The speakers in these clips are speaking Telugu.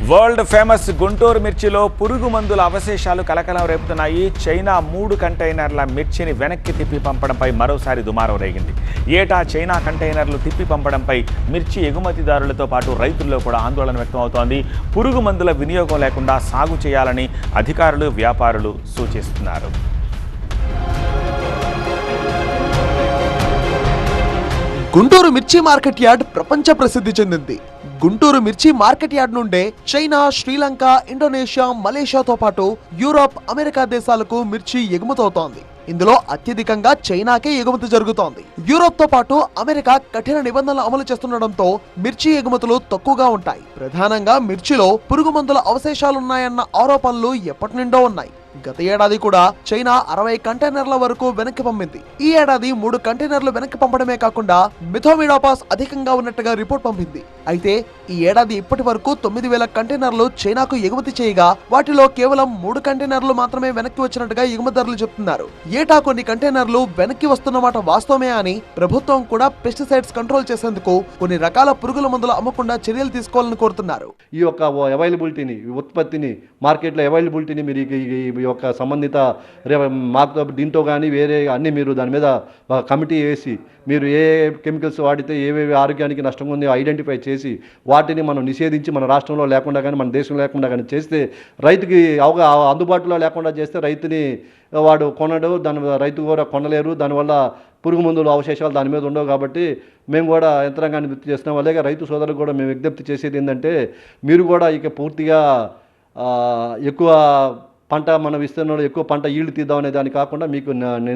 వరల్డ్ ఫేమస్ గుంటూరు మిర్చిలో పురుగు మందుల అవశేషాలు కలకలం రేపుతున్నాయి. చైనా 3 కంటైనర్ల మిర్చిని వెనక్కి తిప్పి పంపడంపై మరోసారి దుమారం రేగింది. ఏటా చైనా కంటైనర్లు తిప్పి పంపడంపై మిర్చి ఎగుమతిదారులతో పాటు రైతుల్లో కూడా ఆందోళన వ్యక్తమవుతోంది. పురుగు మందుల వినియోగం లేకుండా సాగు చేయాలని అధికారులు, వ్యాపారులు సూచిస్తున్నారు. గుంటూరు మిర్చి మార్కెట్ యార్డ్ ప్రపంచ ప్రసిద్ధి చెందింది. గుంటూరు మిర్చి మార్కెట్ యార్డ్ నుండే చైనా, శ్రీలంక, ఇండోనేషియా, మలేషియాతో పాటు యూరోప్, అమెరికా దేశాలకు మిర్చి ఎగుమతవుతోంది. ఇందులో అత్యధికంగా చైనాకే ఎగుమతి జరుగుతోంది. యూరోప్ తో పాటు అమెరికా కఠిన నిబంధనలు అమలు చేస్తుండటంతో మిర్చి ఎగుమతులు తక్కువగా ఉంటాయి. ప్రధానంగా మిర్చిలో పురుగు మందుల అవశేషాలున్నాయన్న ఆరోపణలు ఎప్పటి నుండో ఉన్నాయి. గత ఏడాది కూడా చైనా 60 కంటైనర్ల వరకు వెనక్కి పంపింది. ఈ ఏడాది 3 కంటైనర్లు వెనక్కి పంపడమే కాకుండా మిథోమిడాపాస్ అధికంగా ఉన్నట్టుగా రిపోర్ట్ పంపింది. అయితే ఈ ఏడాది ఇప్పటి వరకు 9,000 కంటైనర్లు చైనాకు ఎగుమతి చేయగా వాటిలో కేవలం 3 కంటైనర్లు మాత్రమే వెనక్కి వచ్చినట్టుగా ఎగుమతిదారులు చెప్తున్నారు. ఏటా కొన్ని కంటైనర్లు వెనక్కి వస్తున్నమాట వాస్తవమే అని ప్రభుత్వం కూడా పెస్టిసైడ్స్ కంట్రోల్ చేసేందుకు కొన్ని రకాల పురుగుల మందులు అమ్మకుండా చర్యలు తీసుకోవాలని కోరుతున్నారు. ఈ యొక్క అవైలబిలిటీని, ఉత్పత్తిని, మార్కెట్లో అవైలబిలిటీని మీరు ఈ యొక్క సంబంధిత మాకు దీంతో కానీ వేరే అన్నీ మీరు దాని మీద కమిటీ వేసి మీరు ఏ కెమికల్స్ వాడితే ఏవేవి ఆరోగ్యానికి నష్టంగా ఉందో ఐడెంటిఫై చేసి వాటిని మనం నిషేధించి మన రాష్ట్రంలో లేకుండా కానీ మన దేశంలో లేకుండా కానీ చేస్తే రైతుకి అందుబాటులో లేకుండా చేస్తే రైతుని వాడు కొనడు, రైతు కూడా కొనలేరు. దానివల్ల పురుగు మందులు అవశేషాలు దాని మీద ఉండవు. కాబట్టి మేము కూడా యంత్రాంగాన్ని గుర్తు చేస్తున్నాం. అలాగే రైతు సోదరులకు కూడా మేము విజ్ఞప్తి చేసేది ఏంటంటే మీరు కూడా ఇక పూర్తిగా ఎక్కువ పంట మన విస్తీర్ణంలో ఎక్కువ పంట ఈల్డ్ తీద్దామనే దాని కాకుండా మీకు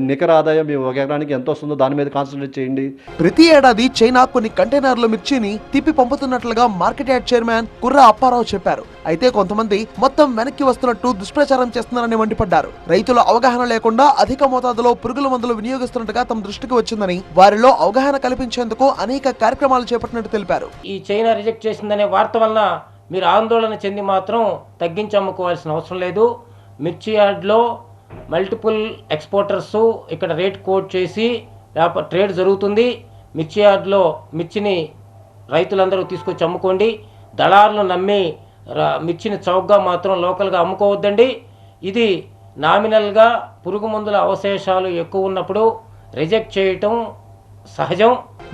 నికర ఆదాయం మీ ఒక ఎకరానికి ఎంత వస్తుందో దాని మీద కాన్సన్ట్రేట్ చేయండి. ప్రతి ఏడాది చైనా కొన్ని కంటైనర్ల మిర్చిని తిప్పి పంపుతున్నట్లుగా మార్కెట్ యార్డ్ చైర్మన్ కుర్రా అప్పారావు చెప్పారు. అయితే కొంతమంది మొత్తం వెనక్కి వస్తున్నట్టు దుష్ప్రచారం చేస్తున్నారని మండిపడ్డారు. రైతుల అవగాహన లేకుండా అధిక మోతాదులో పురుగుల మందులు వినియోగిస్తున్నట్టుగా తమ దృష్టికి వచ్చిందని, వారిలో అవగాహన కల్పించేందుకు అనేక కార్యక్రమాలు చేపట్టినట్టు తెలిపారు. ఈ చైనా రిజెక్ట్ చేసిందనే వార్త వల్ల మీరు ఆందోళన చెంది మాత్రం తగ్గించి అమ్ముకోవాల్సిన అవసరం లేదు. మిర్చి యార్డ్లో మల్టిపుల్ ఎక్స్పోర్టర్స్ ఇక్కడ రేట్ కోట్ చేసి ట్రేడ్ జరుగుతుంది. మిర్చి యార్డ్లో మిర్చిని రైతులందరూ తీసుకొచ్చి అమ్ముకోండి. దళారులు నమ్మి మిర్చిని చౌకగా మాత్రం లోకల్గా అమ్ముకోవద్దండి. ఇది నామినల్గా పురుగు మందుల అవశేషాలు ఎక్కువ ఉన్నప్పుడు రిజెక్ట్ చేయటం సహజం.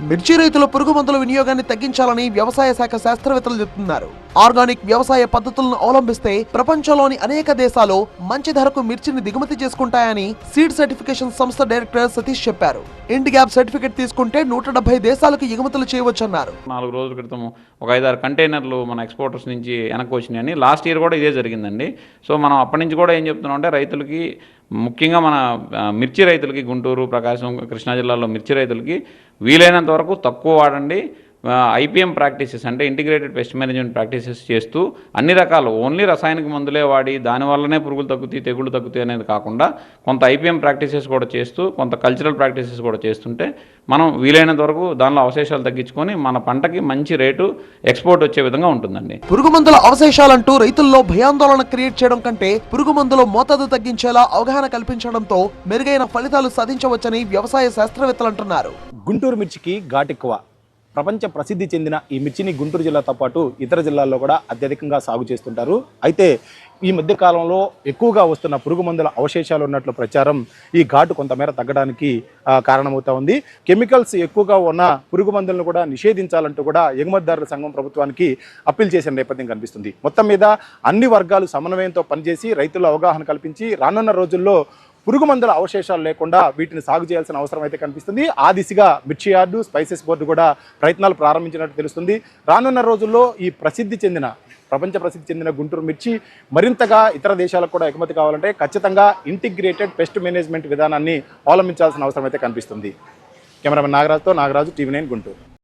మిర్చి రైతుల పురుగు మందుల వినియోగాన్ని తగ్గించాలని వ్యవసాయ శాఖ శాస్త్రవేత్తలు చెబుతున్నారు. ఆర్గానిక్ వ్యవసాయ పద్ధతులను అవలంబిస్తే ప్రపంచంలోని అనేక దేశాలు మంచి ధరకు మిర్చిని దిగుమతి చేసుకుంటాయని సీడ్ సర్టిఫికేషన్ సంస్థ డైరెక్టర్ సతీష్ చెప్పారు. ఇండి గ్యాప్ సర్టిఫికేట్ తీసుకుంటే 170 దేశాలకు ఎగుమతులు చేయవచ్చన్నారు. 4 రోజుల క్రితం ఒక 5-6 కంటైనర్లు మన ఎక్స్పోర్టర్స్ నుంచి వెనక్కి వచ్చినాయని లాస్ట్ ఇయర్ కూడా ఇదే జరిగిందండి. సో మనం అప్పటి నుంచి కూడా ఏం చెప్తున్నాం అంటే రైతులకి, ముఖ్యంగా మన మిర్చి రైతులకి, గుంటూరు, ప్రకాశం, కృష్ణా జిల్లాలో మిర్చి రైతులకి వీలైనంత వరకు తక్కువ వాడండి. ఐపీఎం ప్రాక్టీసెస్ అంటే ఇంటిగ్రేటెడ్ పెస్ట్ మేనేజ్మెంట్ ప్రాక్టీసెస్ చేస్తూ అన్ని రకాలు ఓన్లీ రసాయనిక మందులే వాడి దానివల్లనే పురుగులు తగ్గుతాయి, తెగుళ్ళు తగ్గుతాయి అనేది కాకుండా కొంత ఐపీఎం ప్రాక్టీసెస్ కూడా చేస్తూ కొంత కల్చరల్ ప్రాక్టీసెస్ కూడా చేస్తుంటే మనం వీలైనంత వరకు దానిలో అవశేషాలు తగ్గించుకొని మన పంటకి మంచి రేటు ఎక్స్పోర్ట్ వచ్చే విధంగా ఉంటుందండి. పురుగు మందుల అవశేషాలంటూ రైతుల్లో భయాందోళన క్రియేట్ చేయడం కంటే పురుగు మందుల మోతాదు తగ్గించేలా అవగాహన కల్పించడంతో మెరుగైన ఫలితాలు సాధించవచ్చని వ్యవసాయ శాస్త్రవేత్తలు అంటున్నారు. గుంటూరు మిర్చికి ఘాటెక్కువ. ప్రపంచ ప్రసిద్ధి చెందిన ఈ మిర్చిని గుంటూరు జిల్లాతో పాటు ఇతర జిల్లాల్లో కూడా అత్యధికంగా సాగు చేస్తుంటారు. అయితే ఈ మధ్య కాలంలో ఎక్కువగా వస్తున్న పురుగు మందుల అవశేషాలు ఉన్నట్లు ప్రచారం ఈ ఘాటు కొంతమేర తగ్గడానికి కారణమవుతా ఉంది. కెమికల్స్ ఎక్కువగా ఉన్న పురుగు మందులను కూడా నిషేధించాలంటూ కూడా ఎగుమతిదారుల సంఘం ప్రభుత్వానికి అప్పీల్ చేసిన నేపథ్యం కనిపిస్తుంది. మొత్తం మీద అన్ని వర్గాలు సమన్వయంతో పనిచేసి రైతుల అవగాహన కల్పించి రానున్న రోజుల్లో పురుగు మందుల అవశేషాలు లేకుండా వీటిని సాగు చేయాల్సిన అవసరం అయితే కనిపిస్తుంది. ఆ దిశగా మిర్చి యార్డు, స్పైసెస్ బోర్డు కూడా ప్రయత్నాలు ప్రారంభించినట్టు తెలుస్తుంది. రానున్న రోజుల్లో ఈ ప్రపంచ ప్రసిద్ధి చెందిన గుంటూరు మిర్చి మరింతగా ఇతర దేశాలకు కూడా ఎగుమతి కావాలంటే ఖచ్చితంగా ఇంటిగ్రేటెడ్ పెస్ట్ మేనేజ్మెంట్ విధానాన్ని అవలంబించాల్సిన అవసరం అయితే కనిపిస్తుంది. కెమెరామెన్ నాగరాజుతో నాగరాజు, TV9 గుంటూరు.